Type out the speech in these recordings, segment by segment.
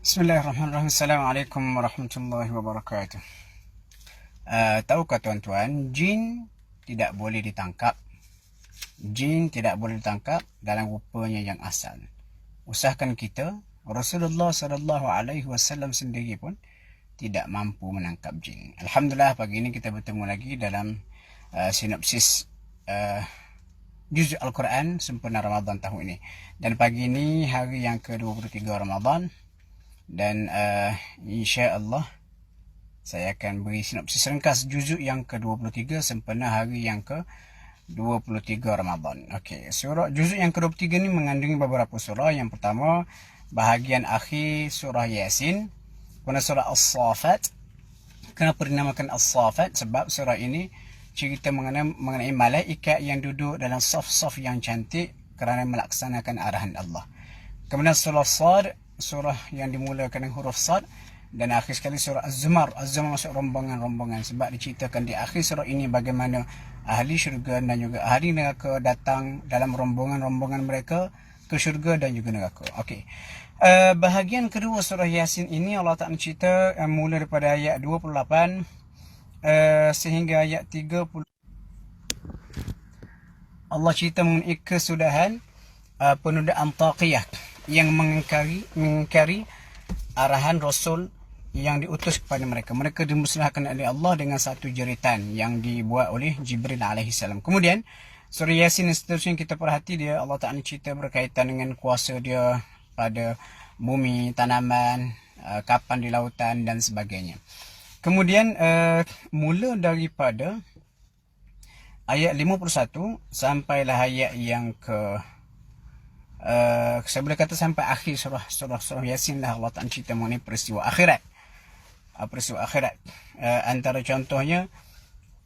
Bismillahirrahmanirrahim. Assalamualaikum warahmatullahi wabarakatuh. Tahukah tuan-tuan, jin tidak boleh ditangkap. Jin tidak boleh ditangkap dalam rupanya yang asal. Usahakan kita, Rasulullah sallallahu alaihi wasallam sendiri pun tidak mampu menangkap jin. Alhamdulillah, pagi ini kita bertemu lagi dalam sinopsis juz Al-Quran sempurna Ramadan tahun ini. Dan pagi ini hari yang ke-23 Ramadan. Dan insya-Allah saya akan beri sinopsis ringkas juzuk yang ke-23 sempena hari yang ke-23 Ramadan. Okey, surah juzuk yang ke-23 ni mengandungi beberapa surah. Yang pertama, bahagian akhir surah Yasin, kemudian surah As-Saffat. Kenapa dinamakan As-Saffat? Sebab surah ini cerita mengenai malaikat yang duduk dalam saf-saf yang cantik kerana melaksanakan arahan Allah. Kemudian surah Sad, surah yang dimulakan dengan huruf Sad, dan akhir sekali surah Az-Zumar. Az-Zumar masuk rombongan-rombongan sebab diceritakan di akhir surah ini bagaimana ahli syurga dan juga ahli neraka datang dalam rombongan-rombongan mereka ke syurga dan juga neraka. Okey. Bahagian kedua surah Yasin ini Allah Ta'ala cerita mula daripada ayat 28 sehingga ayat 30. Allah cerita mengenai kesudahan penundaan taqiyah yang mengingkari arahan Rasul yang diutus kepada mereka. Mereka dimusnahkan oleh Allah dengan satu jeritan yang dibuat oleh Jibril alaihissalam. Kemudian surah Yasin dan seterusnya kita perhati dia, Allah Ta'ala cerita berkaitan dengan kuasa dia pada bumi, tanaman, kapal di lautan dan sebagainya. Kemudian mula daripada ayat 51 sampailah ayat yang saya boleh kata sampai akhir surah Yasin lah Allah Ta'ala cerita mengenai peristiwa akhirat. Antara contohnya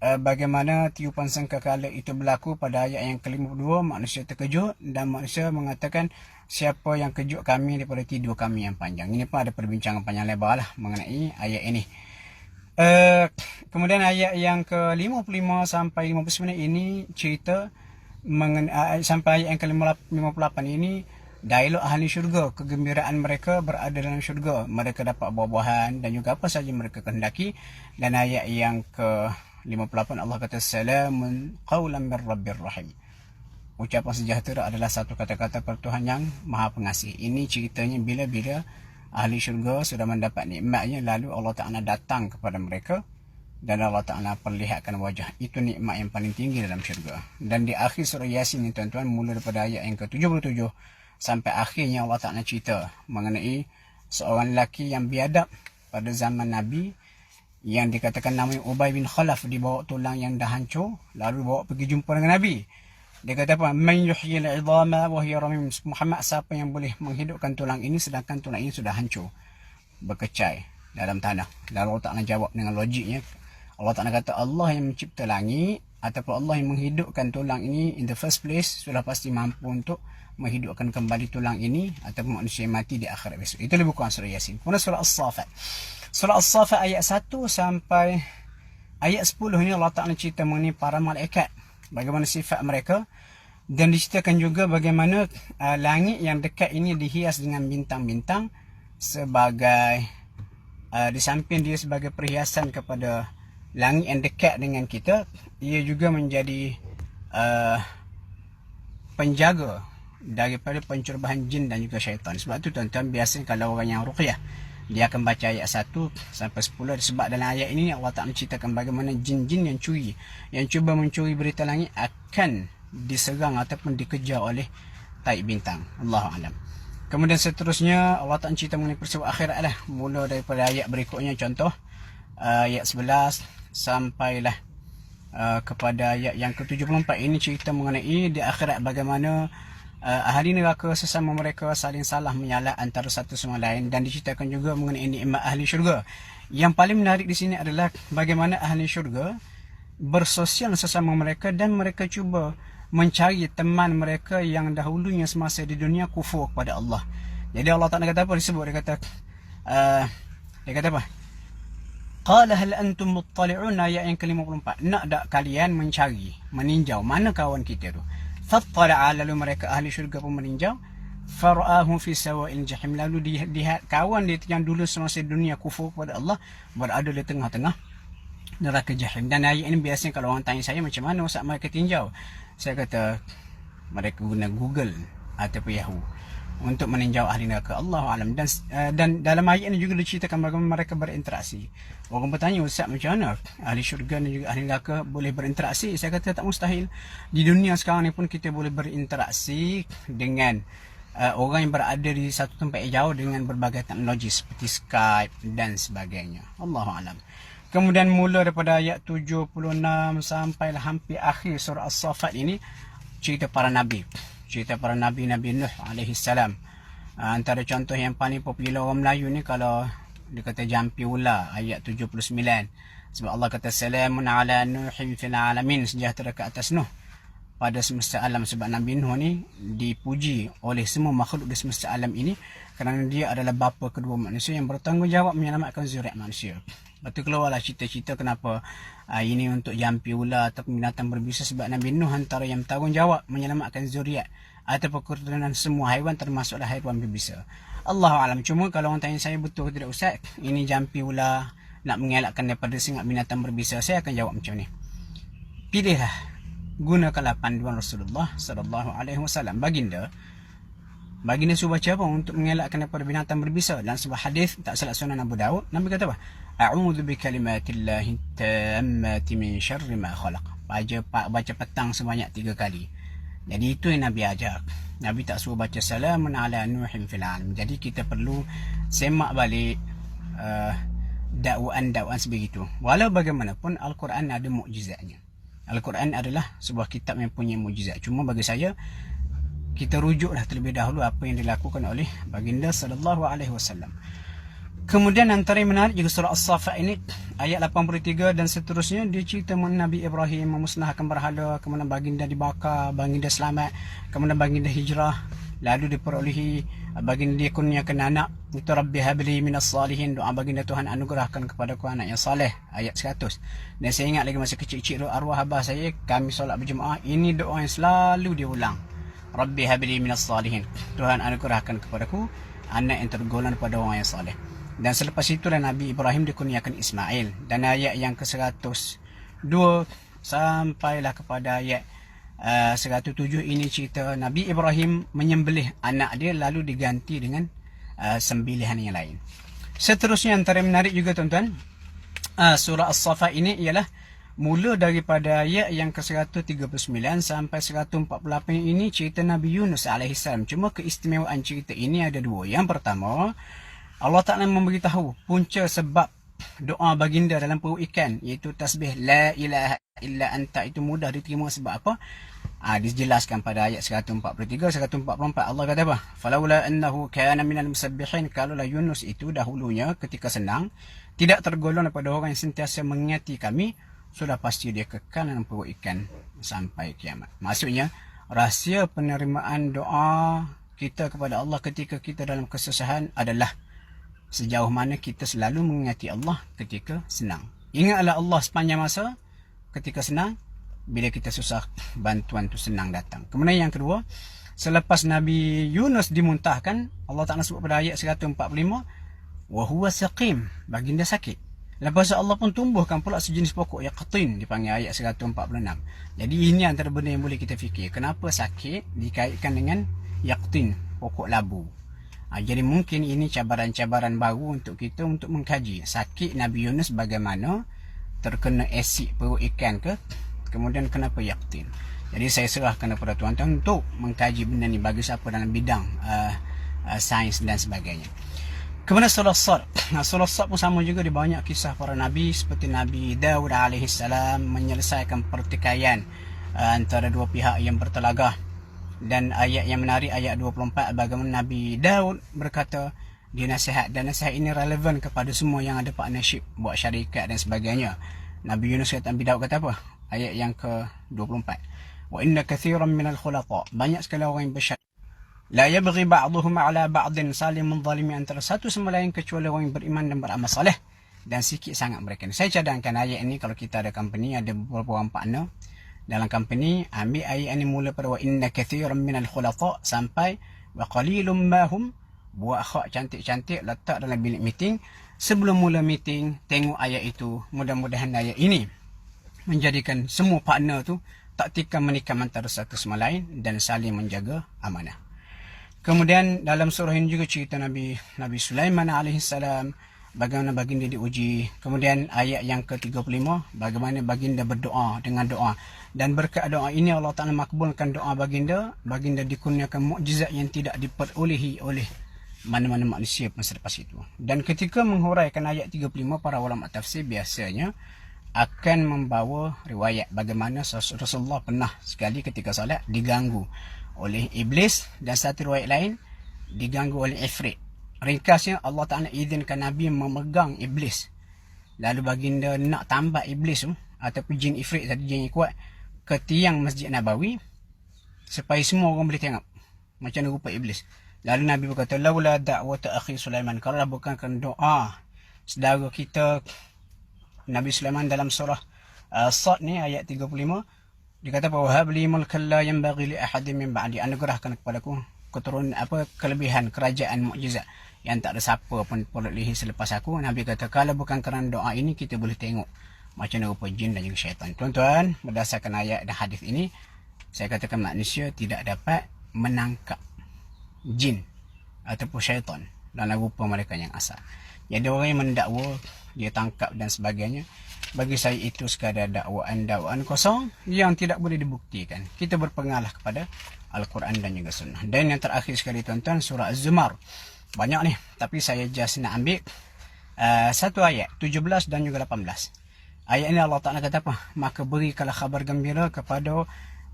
bagaimana tiupan sangkakala itu berlaku pada ayat yang ke-52, manusia terkejut dan manusia mengatakan, siapa yang kejut kami daripada tidur kami yang panjang. Ini pun ada perbincangan panjang lebar lah mengenai ayat ini. Kemudian ayat yang ke-55 sampai 59 ini cerita mengenai sampai ayat yang ke-58 ini dialog ahli syurga, kegembiraan mereka berada dalam syurga, mereka dapat buah-buahan dan juga apa saja mereka kehendaki. Dan ayat yang ke-58 Allah kata salamun qaulan mir rabbir rahim, ucapan sejahtera adalah satu kata-kata Tuhan yang Maha Pengasih. Ini ceritanya bila-bila ahli syurga sudah mendapat nikmatnya, lalu Allah Ta'ala datang kepada mereka dan Allah Ta'ala perlihatkan wajah. Itu nikmat yang paling tinggi dalam syurga. Dan di akhir surah Yasin ni tuan-tuan, mula daripada ayat yang ke-77 sampai akhirnya Allah Ta'ala cerita mengenai seorang lelaki yang biadab pada zaman Nabi yang dikatakan namanya Ubay bin Khalaf, dibawa tulang yang dah hancur lalu bawa pergi jumpa dengan Nabi. Dia kata apa? Man yuhyil 'idhama wa hiya ramim. Muhammad, siapa yang boleh menghidupkan tulang ini sedangkan tulang ini sudah hancur, berkecai dalam tanah. Lalu Allah Ta'ala jawab dengan logiknya. Allah Ta'ala kata Allah yang mencipta langit ataupun Allah yang menghidupkan tulang ini in the first place sudah pasti mampu untuk menghidupkan kembali tulang ini ataupun manusia yang mati di akhirat besok. Itu lebih kurang surah Yasin. Kemudian surah As-Saffat. Surah As-Saffat ayat 1 sampai ayat 10 ini Allah Ta'ala cerita mengenai para malaikat, bagaimana sifat mereka, dan diceritakan juga bagaimana langit yang dekat ini dihias dengan bintang-bintang sebagai di samping dia sebagai perhiasan kepada langit yang dekat dengan kita, ia juga menjadi penjaga daripada pencerobohan jin dan juga syaitan. Sebab tu tuan-tuan, biasanya kalau orang yang ruqyah, dia akan baca ayat 1 sampai 10. Sebab dalam ayat ini Allah Ta'ala menceritakan bagaimana jin-jin yang cuba mencuri berita langit akan diserang ataupun dikejar oleh taib bintang. Allahu a'lam. Kemudian seterusnya Allah Ta'ala cerita mengenai peristiwa akhirat lah. Mula daripada ayat berikutnya, contoh ayat 11 sampailah kepada ayat yang ke-74. Ini cerita mengenai di akhirat bagaimana ahli neraka sesama mereka saling salah menyalah antara satu sama lain, dan diceritakan juga mengenai nikmat ahli syurga. Yang paling menarik di sini adalah bagaimana ahli syurga bersosial sesama mereka dan mereka cuba mencari teman mereka yang dahulunya semasa di dunia kufur kepada Allah. Jadi Allah Ta'ala kata apa? Dia kata apa? Qala hal antum muttali'un, ayat yang ke-54. Nak tak kalian mencari, meninjau mana kawan kita tu? Fattala'a, lalu mereka ahli syurga pun meninjau. fara'ahu fi sawa'il jahim, lalu dilihat kawan dia yang dulu semasa dunia kufur kepada Allah berada di tengah-tengah neraka jahim. Dan ayat ini biasanya kalau orang tanya saya macam mana Ustaz mereka tinjau, saya kata mereka guna Google ataupun Yahoo untuk meninjau ahli neraka. Allahu alam. Dan dalam ayat ini juga diceritakan bagaimana mereka berinteraksi. Orang bertanya, Ustaz macam mana ahli syurga dan juga ahli neraka boleh berinteraksi? Saya kata tak mustahil. Di dunia sekarang ni pun kita boleh berinteraksi dengan orang yang berada di satu tempat yang jauh dengan berbagai teknologi seperti Skype dan sebagainya. Allahu alam. Kemudian mula daripada ayat 76 sampailah hampir akhir surah As-Saffat ini cerita para nabi. Cerita para nabi, Nabi Nuh alaihi salam. Antara contoh yang paling popular orang Melayu ni kalau dia kata jampi ula ayat 79. Sebab Allah kata salamun ala nuhin fil alamin, sejahtera ke atas Nuh pada semesta alam. Sebab Nabi Nuh ni dipuji oleh semua makhluk di semesta alam ini kerana dia adalah bapa kedua manusia yang bertanggungjawab menyelamatkan zuriat manusia. Lepas tu keluarlah cerita-cerita kenapa ini untuk jampi ular atau binatang berbisa, sebab Nabi Nuh antara yang bertanggungjawab menyelamatkan zuriat ataupun keturunan semua haiwan termasuklah haiwan berbisa. Allahu alam. Cuma kalau orang tanya saya betul ke tidak Ustaz ini jampi ular nak mengelakkan daripada singa binatang berbisa, saya akan jawab macam ni. Pilihlah, gunakanlah panduan Rasulullah sallallahu alaihi wasallam. Baginda suruh baca apa untuk mengelakkan daripada binatang berbisa. Dalam sebuah hadis tak salah Sunan Abu Daud, Nabi kata apa? A'udzu bikalimatillahi tammati min syarri ma khalaq. Baca petang sebanyak 3 kali. Jadi itu yang Nabi ajar. Nabi tak suruh baca salamun ala nuhin fil alam. Jadi kita perlu semak balik dakwaan sebegitu. Walau bagaimanapun Al-Quran ada mukjizatnya. Al-Quran adalah sebuah kitab yang punya mukjizat. Cuma bagi saya kita rujuklah terlebih dahulu apa yang dilakukan oleh baginda sallallahu alaihi wasallam. Kemudian antara yang menarik juga surah As-Saffat ini ayat 83 dan seterusnya, dia cerita mengenai Nabi Ibrahim memusnahkan berhala, kemudian baginda dibakar, baginda selamat, kemudian baginda hijrah, lalu diperolehi baginda dikurniakan anak, itu Rabbi habli minas salihin, doa baginda Tuhan anugerahkan kepadaku anak yang saleh, ayat 100. Dan saya ingat lagi masa kecil-kecil arwah abah saya, kami solat berjemaah, ini doa yang selalu diulang. Rabbi habli minas salihin, Tuhan anugerahkan kepadaku anak yang tergolong pada orang yang saleh. Dan selepas itulah Nabi Ibrahim dikurniakan Ismail. Dan ayat yang ke-102 sampailah kepada ayat 107 ini cerita Nabi Ibrahim menyembelih anak dia lalu diganti dengan sembelihan yang lain. Seterusnya antara menarik juga tuan-tuan, surah As-Saffat ini ialah mula daripada ayat yang ke-139 sampai 148 ini cerita Nabi Yunus AS. Cuma keistimewaan cerita ini ada 2. Yang pertama, Allah Ta'ala memberitahu punca sebab doa baginda dalam perut ikan, iaitu tasbih la ilaha illa anta, itu mudah diterima sebab apa? Dijelaskan pada ayat 143, 144. Allah kata apa? Falaula annahu kana minal musabbihin, kalaulah Yunus itu dahulunya ketika senang tidak tergolong daripada orang yang sentiasa mengingati kami, sudah pasti dia kekal dalam perut ikan sampai kiamat. Maksudnya rahsia penerimaan doa kita kepada Allah ketika kita dalam kesusahan adalah sejauh mana kita selalu mengingati Allah ketika senang. Ingatlah Allah sepanjang masa ketika senang, bila kita susah bantuan tu senang datang. Kemudian yang kedua, selepas Nabi Yunus dimuntahkan, Allah Ta'ala sebut pada ayat 145, wa huwa saqim, baginda sakit. Lepas Allah pun tumbuhkan pula sejenis pokok yaqtin, dipanggil ayat 146. Jadi ini antara benda yang boleh kita fikir. Kenapa sakit dikaitkan dengan yaqtin, pokok labu? Jadi mungkin ini cabaran-cabaran baru untuk kita untuk mengkaji sakit Nabi Yunus bagaimana, terkena asid perut ikan ke, kemudian kenapa yaktin. Jadi saya serahkan kepada tuan-tuan untuk mengkaji benda ni bagi siapa dalam bidang sains dan sebagainya. Kemudian surah Sad. Surah Sad pun sama juga, di banyak kisah para Nabi seperti Nabi Daud AS menyelesaikan pertikaian antara dua pihak yang bertelagah. Dan ayat yang menarik ayat 24, bagaimana Nabi Daud berkata dia nasihat, dan nasihat ini relevan kepada semua yang ada partnership buat syarikat dan sebagainya. Nabi Yunus kata, Nabi Daud kata apa? Ayat yang ke-24, wa inna kathiran minal khulata, banyak sekali orang yang bersyarat, la yabghi ba'duhum ala ba'din, saling menzalimi antara satu sama lain kecuali orang yang beriman dan beramal saleh, dan sikit sangat mereka. Saya cadangkan ayat ini kalau kita ada company, ada beberapa orang partner dalam company, ambil ayat ini mula pada wa inna kathiran minal khulata sampai Wa qalilum mahum, buat khak cantik-cantik, letak dalam bilik meeting. Sebelum mula meeting, tengok ayat itu. Mudah-mudahan ayat ini menjadikan semua partner tu tak tikam menikam antara satu sama lain dan saling menjaga amanah. Kemudian dalam surah ini juga cerita Nabi Sulaiman alaihissalam, bagaimana baginda diuji. Kemudian ayat yang ke-35, bagaimana baginda berdoa dengan doa. Dan berkat doa ini Allah Ta'ala makbulkan doa baginda. Baginda dikurniakan mukjizat yang tidak diperolehi oleh mana-mana manusia masa lepas itu. Dan ketika menghuraikan ayat 35, para ulama tafsir biasanya akan membawa riwayat bagaimana Rasulullah pernah sekali ketika solat diganggu oleh iblis, dan satu riwayat lain diganggu oleh ifrit. Ringkasnya, Allah Ta'ala izinkan Nabi memegang iblis. Lalu baginda nak tambah iblis tu, ataupun jin ifrit tadi, jin yang kuat, ke tiang Masjid Nabawi, supaya semua orang boleh tengok macam mana rupa iblis. Lalu Nabi berkata, laula da'wata akhi Sulaiman, kalau bukan kerana doa saudara kita Nabi Sulaiman dalam surah Sad ni ayat 35, dia kata bahawa habli mulkan la yanbaghi li ahadin min ba'di, anugerahkan kepadaku keturunan kelebihan kerajaan mukjizat yang tak ada siapa pun perolehi selepas aku. Nabi kata kalau bukan kerana doa ini, kita boleh tengok macam mana rupa jin dan juga syaitan. Tuan-tuan, berdasarkan ayat dan hadis ini, saya katakan manusia tidak dapat menangkap jin ataupun syaitan dalam rupa mereka yang asal. Jadi orang yang mendakwa dia tangkap dan sebagainya, bagi saya itu sekadar dakwaan kosong yang tidak boleh dibuktikan. Kita berpeganglah kepada Al-Quran dan juga Sunnah. Dan yang terakhir sekali tuan-tuan, surah Az-Zumar. Banyak ni, tapi saya just nak ambil satu ayat 17 dan juga 18. Ayat ini Allah Ta'ala kata apa? Maka berikanlah khabar gembira kepada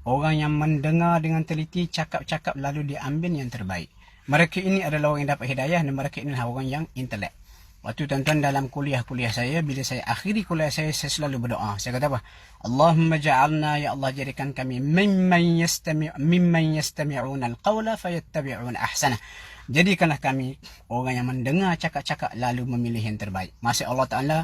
orang yang mendengar dengan teliti cakap-cakap lalu diambil yang terbaik. Mereka ini adalah orang yang dapat hidayah, dan mereka ini adalah orang yang intelek. Waktu tuan-tuan dalam kuliah saya, bila saya akhiri kuliah saya selalu berdoa. Saya kata apa? Allahumma ja'alna, ya Allah jadikan kami mimman yastami'una al-qawla fayattabi'una ahsanah. Jadikanlah kami orang yang mendengar cakap-cakap lalu memilih yang terbaik. Maksud Allah Ta'ala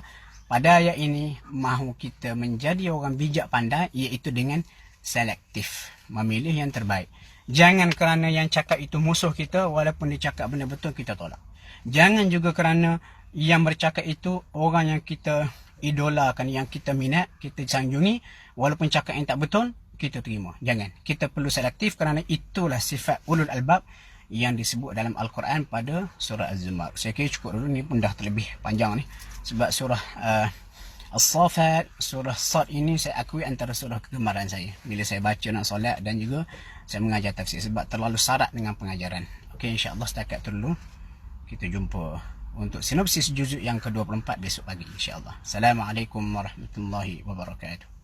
pada ayat ini mahu kita menjadi orang bijak pandai, iaitu dengan selektif, memilih yang terbaik. Jangan kerana yang cakap itu musuh kita, walaupun dia cakap benda betul, kita tolak. Jangan juga kerana yang bercakap itu orang yang kita idolakan, yang kita minat, kita sanjungi, walaupun cakap yang tak betul, kita terima. Jangan. Kita perlu selektif kerana itulah sifat ulul albab yang disebut dalam Al-Quran pada surah Az-Zumar. Saya kira cukup dulu, ni pun dah terlebih panjang ni. Sebab surah As-Safat, surah Sad ini saya akui antara surah kegemaran saya. Bila saya baca nak solat dan juga saya mengajar tafsir, sebab terlalu syarat dengan pengajaran. Okey, insya-Allah setakat tu dulu. Kita jumpa untuk sinopsis juzuk yang ke-24 besok pagi insya-Allah. Assalamualaikum warahmatullahi wabarakatuh.